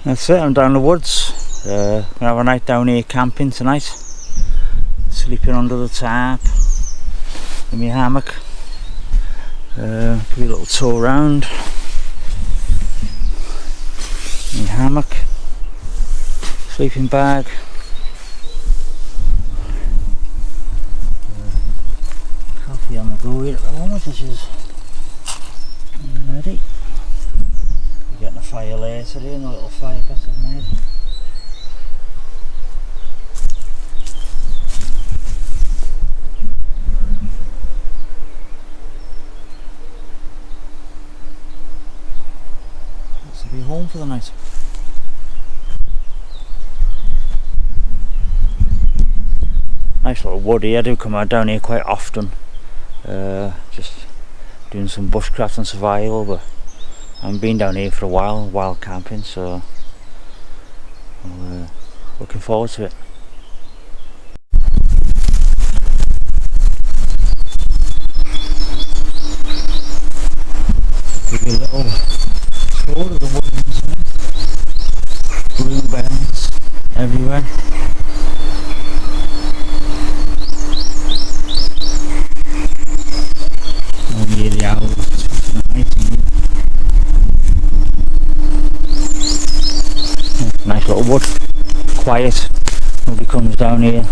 That's it, I'm down the woods. Gonna have a night down here camping tonight. Sleeping under the tarp in my hammock. Give you a little tour around my hammock, sleeping bag. Coffee on the go here at the moment, which is ready. Getting a fire later here, and a little fire pit I've made. Looks to be home for the night. Nice little wood here. I do come out down here quite often. Just doing some bushcraft and survival, but I haven't been down here for a while, wild camping, so I'm looking forward to it. Give you a little tour of the wood inside. Bluebells everywhere. And here the owls tweeting at night in here. Nice little wood, quiet, nobody comes down here.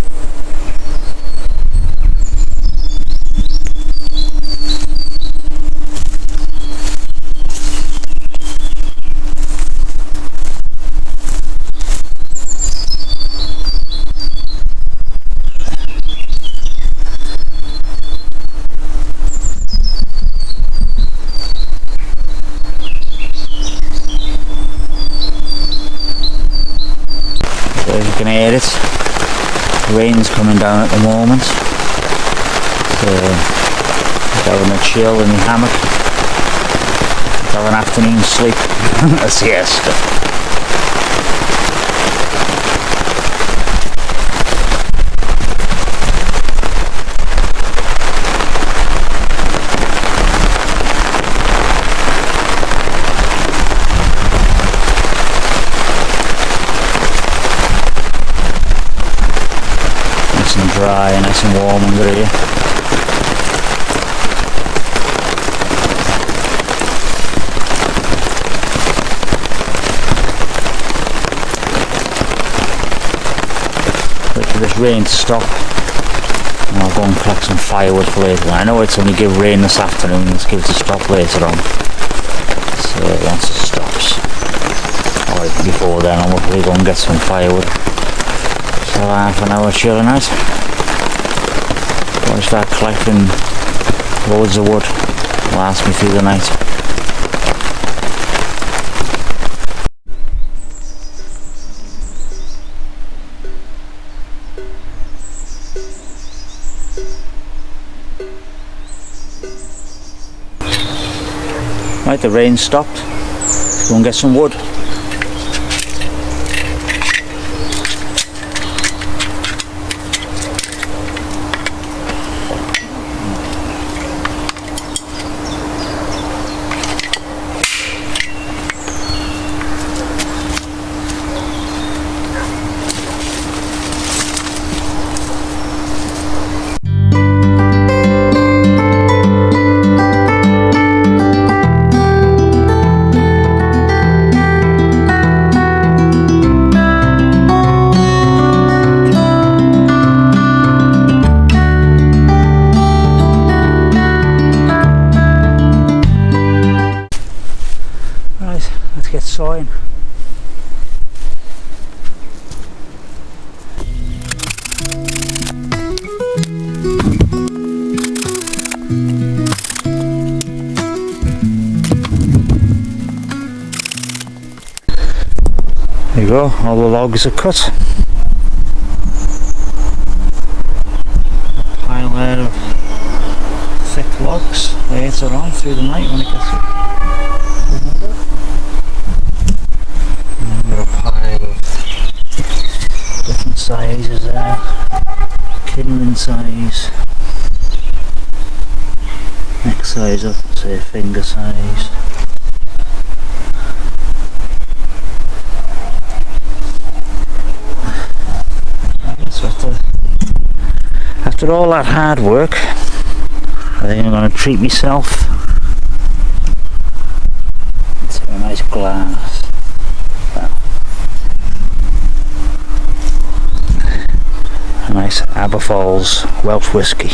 You can hear it. Rain's coming down at the moment. So having a chill in the hammock. Have an afternoon sleep. A siesta. Dry and nice and warm under here. Wait for this rain to stop and I'll go and collect some firewood for later. I know it's only give rain this afternoon, let's give it a stop later on. So once it stops, or before then I'll hopefully go and get some firewood. So half an hour chilling out. I'll start collecting loads of wood, last me through the night. Right, the rain stopped. Let's go and get some wood. Let's get sawing. There you go, all the logs are cut. A pile there of thick logs later on through the night when it gets sizes there, kindling size, next size up, say finger size. After all that hard work, I think I'm going to treat myself to a nice glass. Well, a nice Aberfoyle's Welsh whiskey.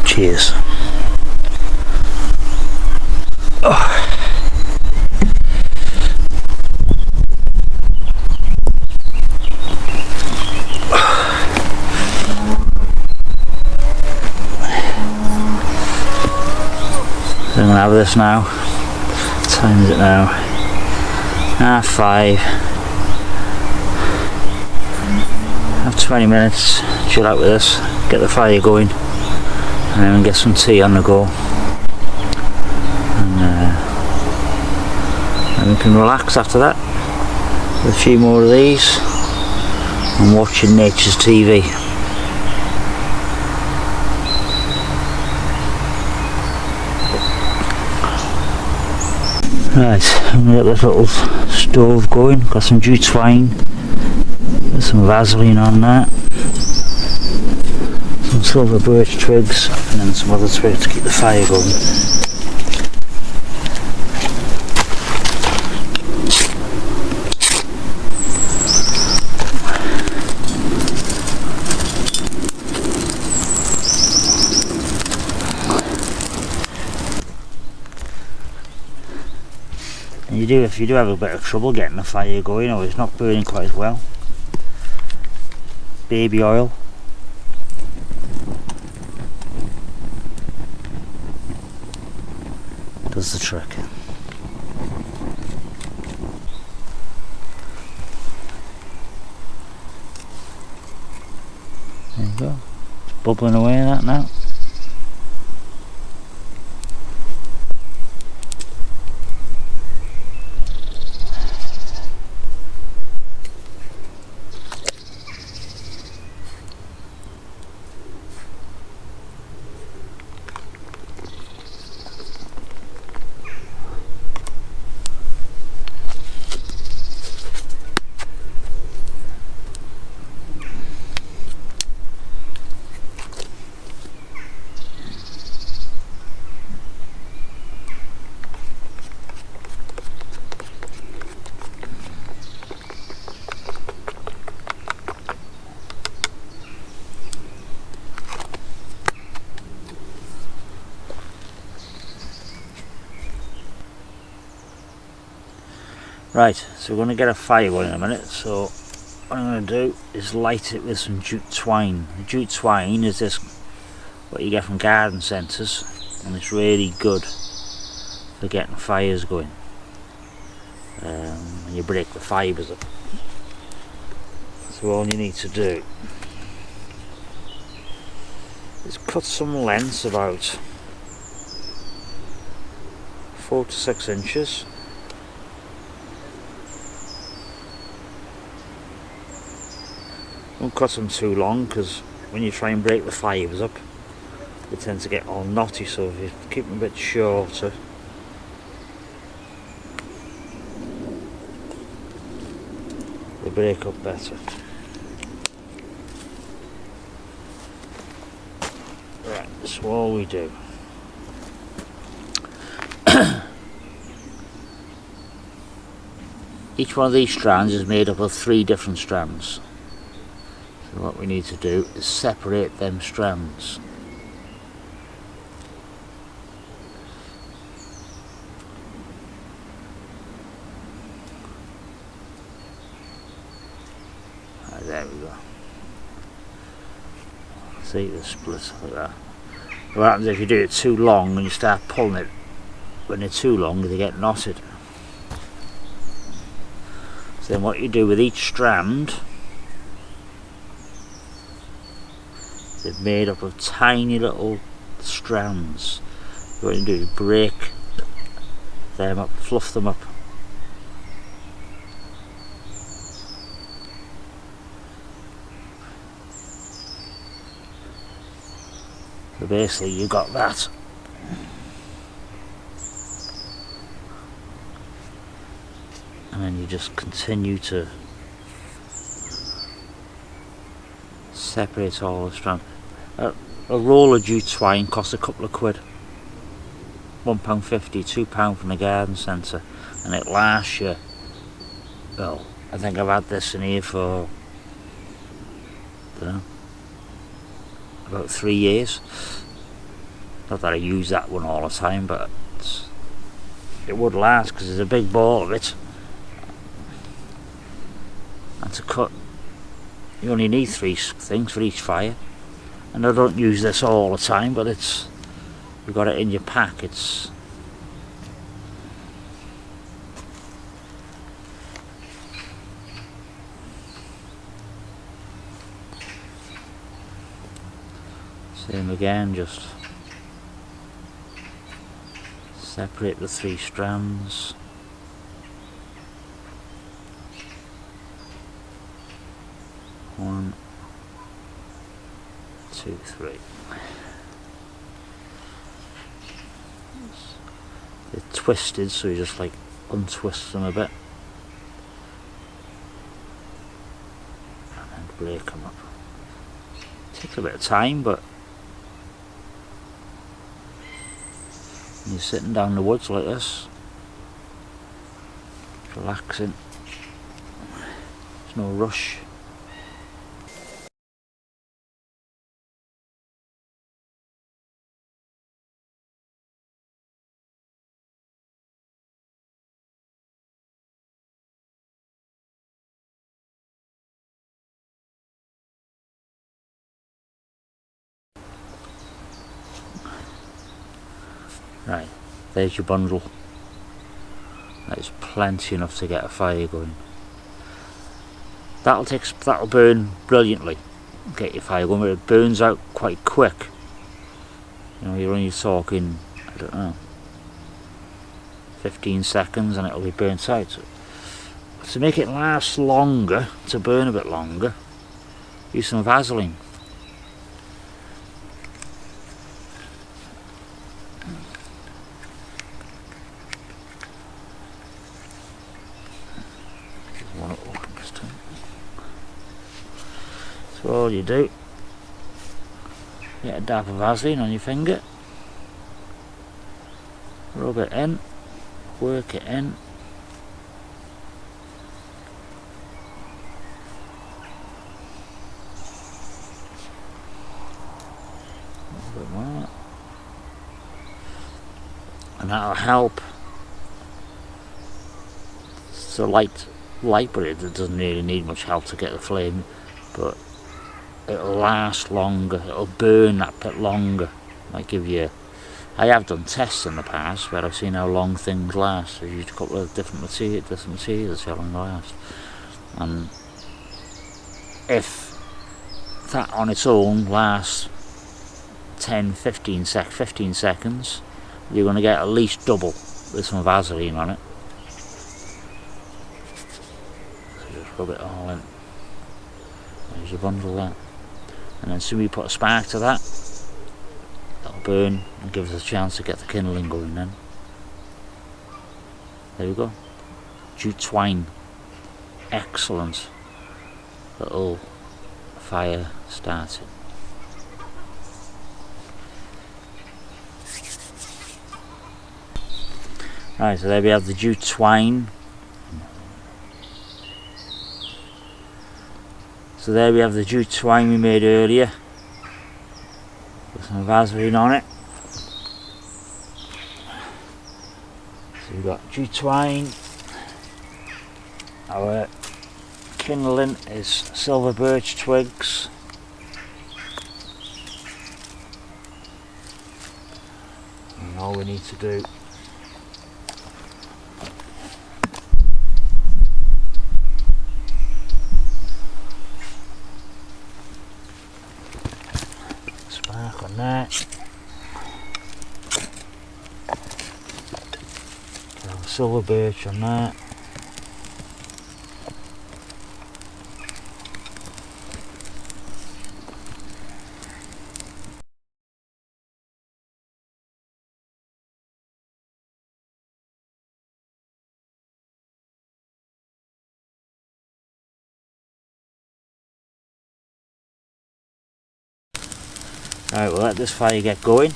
Cheers. Oh. So I'm going to have this now. What time is it now? 5:30. Have 20 minutes, chill out with this, get the fire going, and then get some tea on the go. And we can relax after that with a few more of these and watching nature's TV. Right, I'm going to get this little stove going, got some jute twine, got some Vaseline on that, some silver birch twigs, and then some other twigs to keep the fire going. If you do have a bit of trouble getting the fire going, or it's not burning quite as well, baby oil, does the trick. There you go, it's bubbling away that now. Right, so we're going to get a fire going in a minute, so what I'm going to do is light it with some jute twine. The jute twine is this, what you get from garden centres, and it's really good for getting fires going. And you break the fibres up. So all you need to do is cut some lengths about 4 to 6 inches. Don't cut them too long, because when you try and break the fibres up they tend to get all knotty, so if you keep them a bit shorter they break up better. Right, so all we do each one of these strands is made up of 3 different strands. So what we need to do is separate them strands. Right, there we go. See the split like that. What happens if you do it too long and you start pulling it, when they're too long they get knotted. So then what you do with each strand, they're made up of tiny little strands. What you do is break them up, fluff them up. So basically you got that. And then you just continue to Separates all the strands. A roll of jute twine costs a couple of quid. £1.50, £2 from the garden centre, and it lasts you. Well, I think I've had this in here for, I don't know, about 3 years. Not that I use that one all the time, but it would last because there's a big ball of it. And to cut, you only need 3 things for each fire. And I don't use this all the time, but you've got it in your pack. It's same again, just separate the 3 strands. One, 2, 3. They're twisted, so you just like untwist them a bit and then break them up. Takes a bit of time, but when you're sitting down in the woods like this, relaxing, there's no rush. Right, there's your bundle. That is plenty enough to get a fire going. That'll burn brilliantly. Get your fire going, but it burns out quite quick. You know, you're only talking, I don't know, 15 seconds and it'll be burnt out. To make it last longer, to burn a bit longer, use some Vaseline. So all you do, get a dab of Vaseline on your finger, rub it in, work it in, a little bit more, and that'll help. It's a light, but it doesn't really need much help to get the flame, but it'll last longer, it'll burn that bit longer. Might give you, I have done tests in the past where I've seen how long things last. I've used a couple of different materials to see how long they last. And if that on its own lasts 15 seconds, you're going to get at least double with some Vaseline on it. So just rub it all in. There's your bundle there. And then as soon as you put a spark to that, that'll burn and give us a chance to get the kindling going then. There we go. Jute twine. Excellent little fire starting. Right, so there we have the jute twine. So there we have the jute twine we made earlier. Put some Vaseline on it. So we've got jute twine. Our kindling is silver birch twigs. And all we need to do spark on that. Silver birch on that. Right, we'll let this fire get going,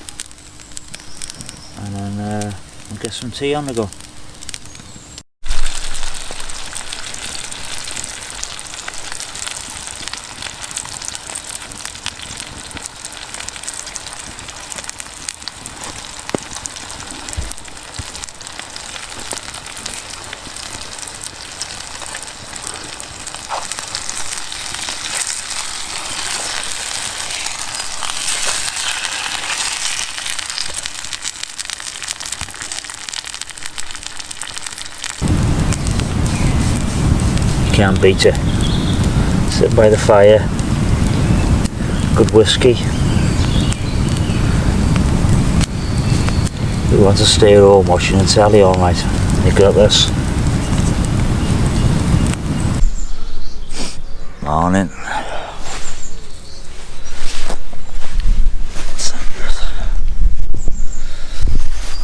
and then we'll get some tea on the go. Can't beat it. Sit by the fire, good whiskey. We want to stay at home watching the telly all night. You got this. Morning.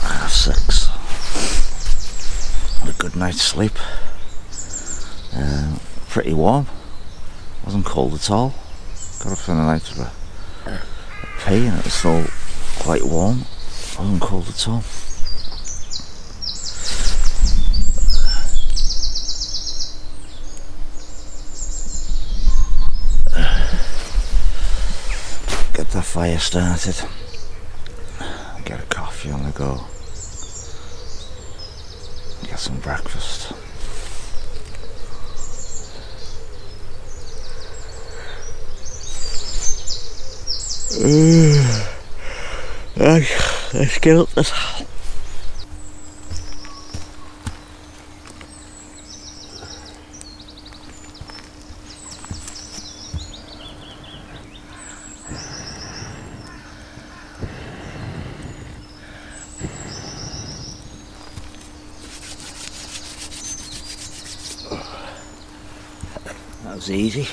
Half 6. Had a good night's sleep. Pretty warm, wasn't cold at all. Got up in the night for a pee and it was still quite warm, wasn't cold at all. Get the fire started, get a coffee on the go, get some breakfast. Let's get up this. That was easy.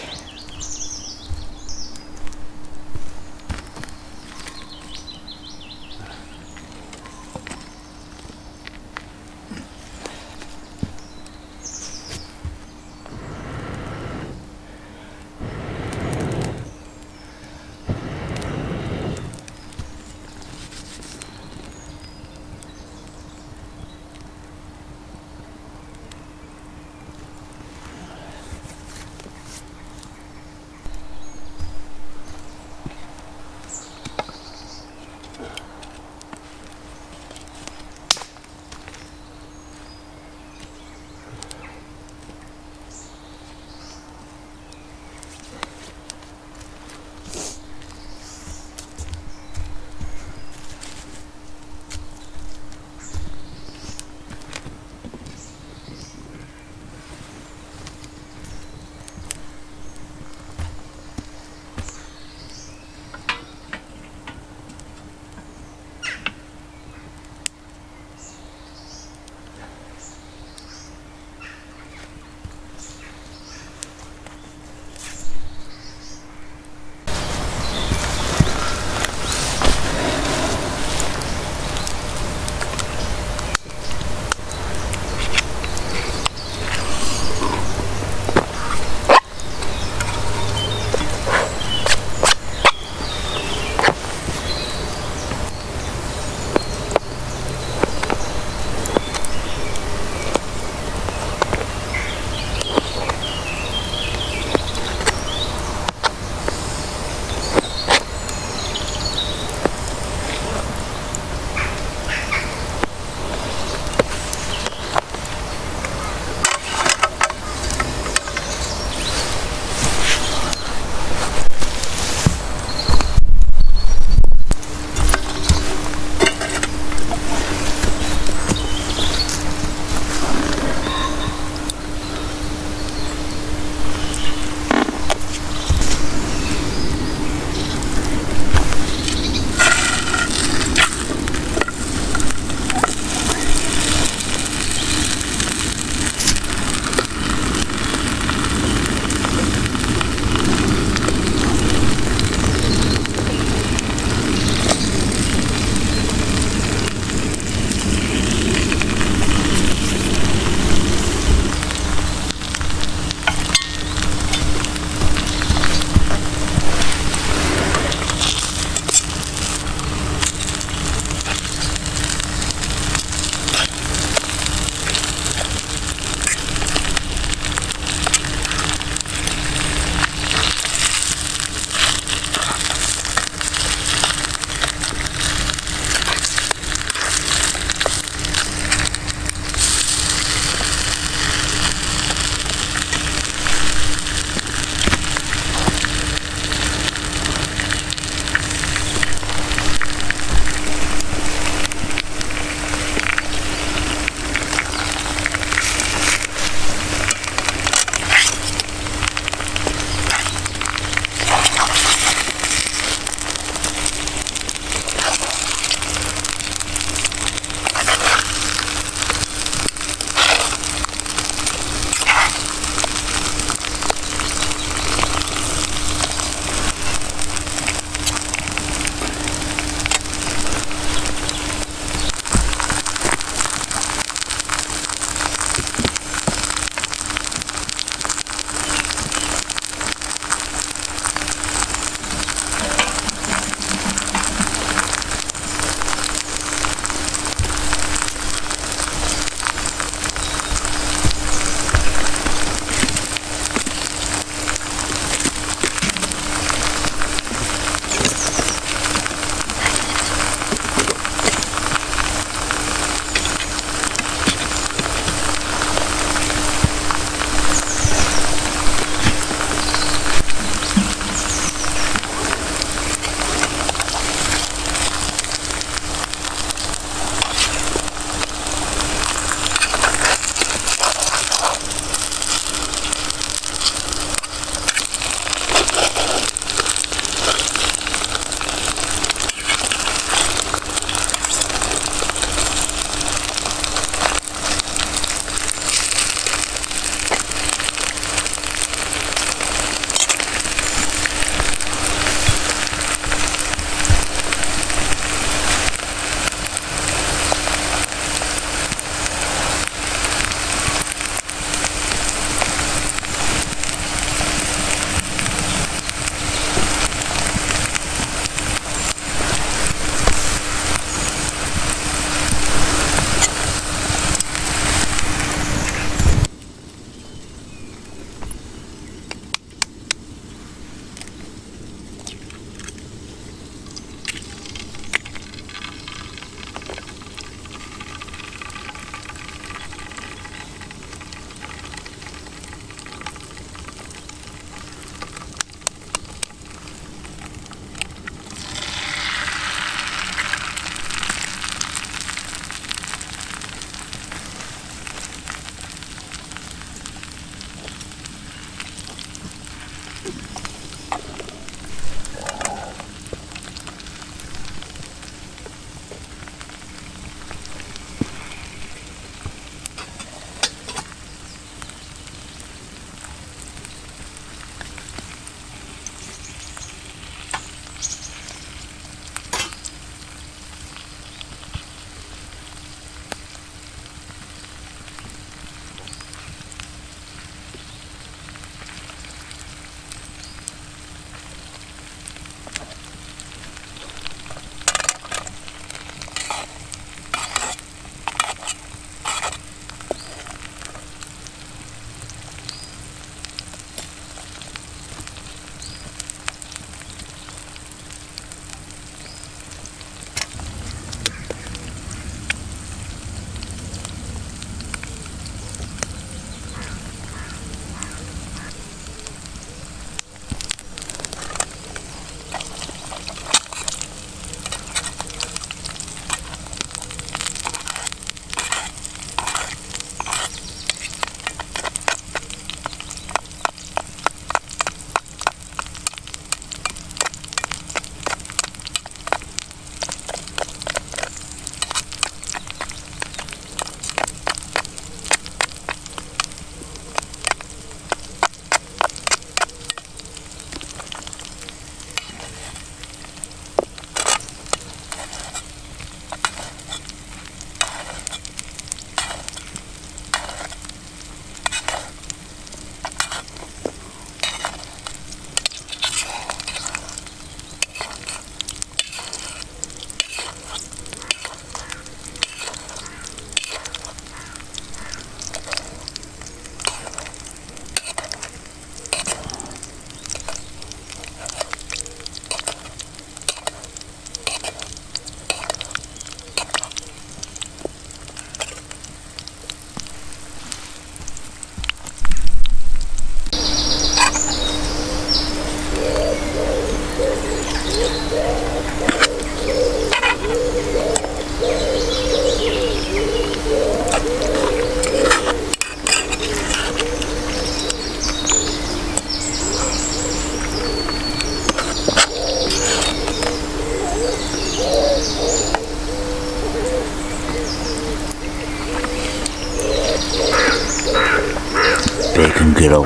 grill.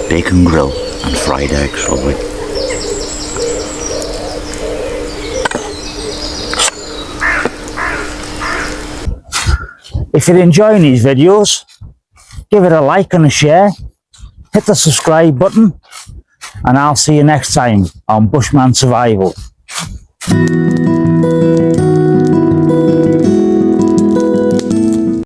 Bacon grill and fried eggs, lovely. If you're enjoying these videos, give it a like and a share. Hit the subscribe button. And I'll see you next time on Bushman Survival.